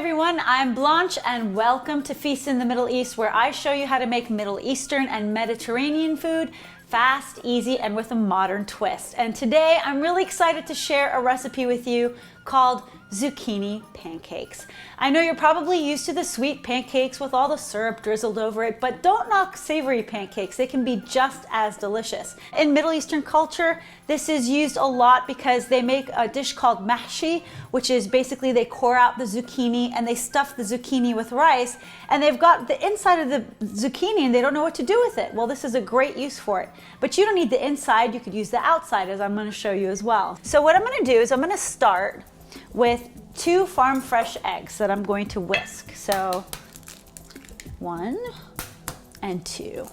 everyone, I'm Blanche and welcome to Feast in the Middle East, where I show you how to make Middle Eastern and Mediterranean food fast, easy, and with a modern twist. And today I'm really excited to share a recipe with you called zucchini pancakes. I know you're probably used to the sweet pancakes with all the syrup drizzled over it, but don't knock savory pancakes. They can be just as delicious. In Middle Eastern culture, this is used a lot because they make a dish called mahshi, which is basically they core out the zucchini and they stuff the zucchini with rice, and they've got the inside of the zucchini and they don't know what to do with it. Well, this is a great use for it. But you don't need the inside, you could use the outside, as I'm going to show you as well. So what I'm going to do is I'm going to start with 2 farm fresh eggs that I'm going to whisk. So 1 and 2.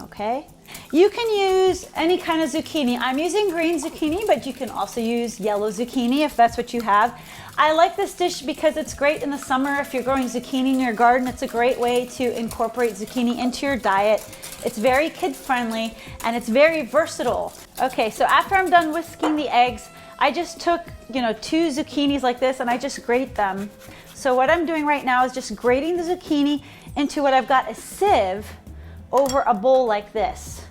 Okay. You can use any kind of zucchini. I'm using green zucchini, but you can also use yellow zucchini if that's what you have. I like this dish because it's great in the summer. If you're growing zucchini in your garden, it's a great way to incorporate zucchini into your diet. It's very kid friendly and it's very versatile. Okay, so after I'm done whisking the eggs, I just took, 2 zucchinis like this and I just grate them. So what I'm doing right now is just grating the zucchini into what I've got a sieve over a bowl like this.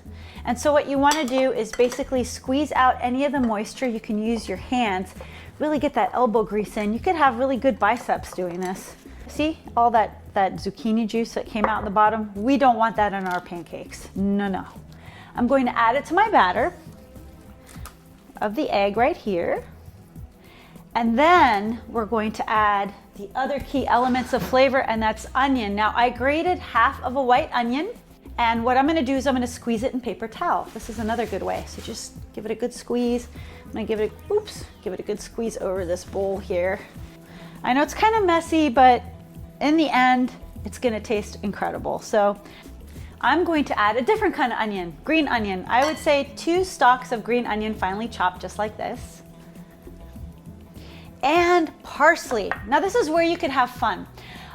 And so what you want to do is basically squeeze out any of the moisture. You can use your hands, really get that elbow grease in. You could have really good biceps doing this. See all that zucchini juice that came out in the bottom? We don't want that in our pancakes. No. I'm going to add it to my batter of the egg right here. And then we're going to add the other key elements of flavor, and that's onion. Now I grated half of a white onion, and what I'm going to do is I'm going to squeeze it in paper towel. This is another good way. So just give it a good squeeze. I'm going to give it a good squeeze over this bowl here. I know it's kind of messy, but in the end, it's going to taste incredible. So I'm going to add a different kind of onion, green onion. I would say 2 stalks of green onion finely chopped just like this. And parsley. Now this is where you can have fun.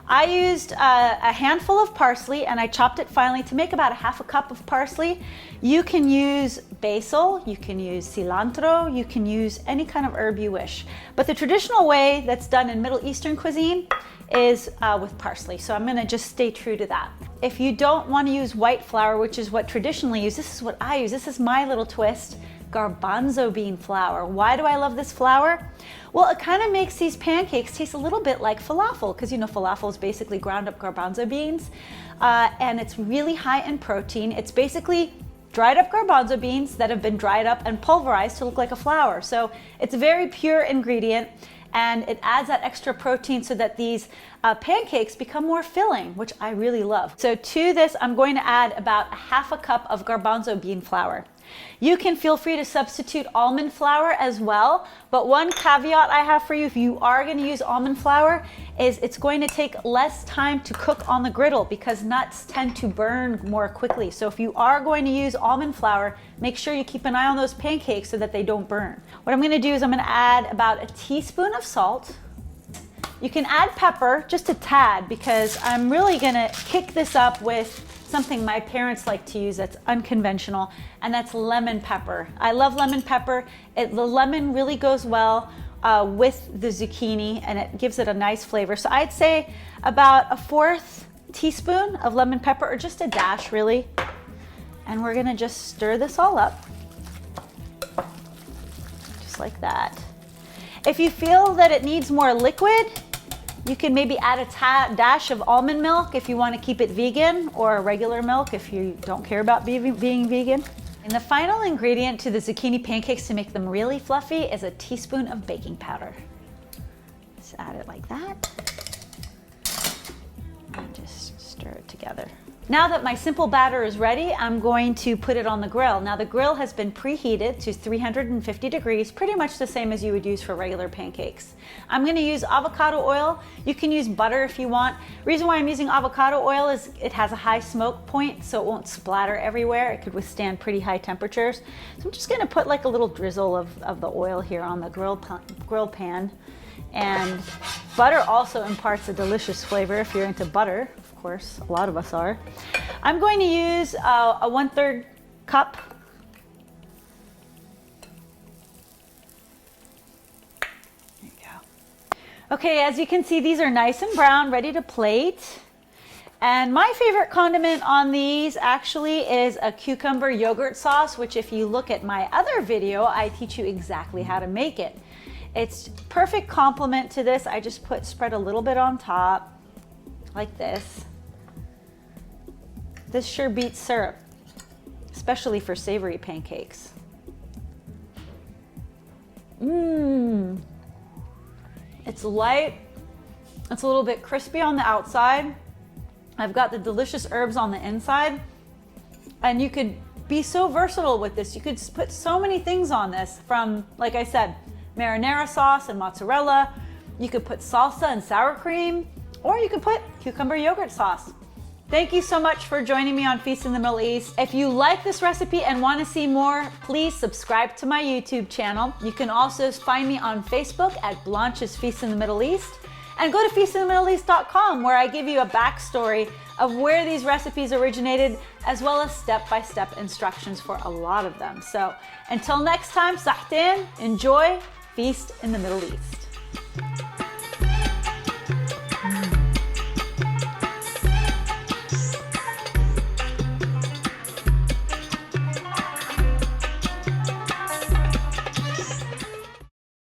I used a handful of parsley and I chopped it finely to make about 1/2 cup of parsley. You can use basil, you can use cilantro, you can use any kind of herb you wish. But the traditional way that's done in Middle Eastern cuisine is with parsley. So I'm going to just stay true to that. If you don't want to use white flour, which is what traditionally used, this is what I use. This is my little twist. Garbanzo bean flour. Why do I love this flour? Well, it kind of makes these pancakes taste a little bit like falafel, because falafel is basically ground up garbanzo beans, and it's really high in protein. It's basically dried up garbanzo beans that have been dried up and pulverized to look like a flour. So it's a very pure ingredient, and it adds that extra protein so that these pancakes become more filling, which I really love. So to this, I'm going to add about 1/2 cup of garbanzo bean flour. You can feel free to substitute almond flour as well, but one caveat I have for you if you are going to use almond flour is it's going to take less time to cook on the griddle because nuts tend to burn more quickly. So if you are going to use almond flour, make sure you keep an eye on those pancakes so that they don't burn. What I'm going to do is I'm going to add about a teaspoon of salt. You can add pepper, just a tad, because I'm really going to kick this up with something my parents like to use that's unconventional, and that's lemon pepper. I love lemon pepper. The lemon really goes well with the zucchini and it gives it a nice flavor. So I'd say about a 1/4 teaspoon of lemon pepper, or just a dash really. And we're gonna just stir this all up, just like that. If you feel that it needs more liquid, you can maybe add a dash of almond milk if you want to keep it vegan, or regular milk if you don't care about being vegan. And the final ingredient to the zucchini pancakes to make them really fluffy is a teaspoon of baking powder. Just add it like that. And just stir it together. Now that my simple batter is ready, I'm going to put it on the grill. Now the grill has been preheated to 350 degrees, pretty much the same as you would use for regular pancakes. I'm going to use avocado oil. You can use butter if you want. Reason why I'm using avocado oil is it has a high smoke point, so it won't splatter everywhere. It could withstand pretty high temperatures. So I'm just going to put like a little drizzle of the oil here on the grill pan. And butter also imparts a delicious flavor if you're into butter. Of course, a lot of us are. I'm going to use a 1/3 cup. There you go. Okay, as you can see, these are nice and brown, ready to plate. And my favorite condiment on these actually is a cucumber yogurt sauce, which if you look at my other video, I teach you exactly how to make it. It's perfect complement to this. I just spread a little bit on top, like this. This sure beats syrup, especially for savory pancakes. Mmm. It's light, it's a little bit crispy on the outside. I've got the delicious herbs on the inside, and you could be so versatile with this. You could put so many things on this, from, like I said, marinara sauce and mozzarella. You could put salsa and sour cream, or you could put cucumber yogurt sauce. Thank you so much for joining me on Feast in the Middle East. If you like this recipe and want to see more, please subscribe to my YouTube channel. You can also find me on Facebook at Blanche's Feast in the Middle East. And go to feastinthemiddleeast.com, where I give you a backstory of where these recipes originated, as well as step-by-step instructions for a lot of them. So until next time, sahtin, enjoy Feast in the Middle East.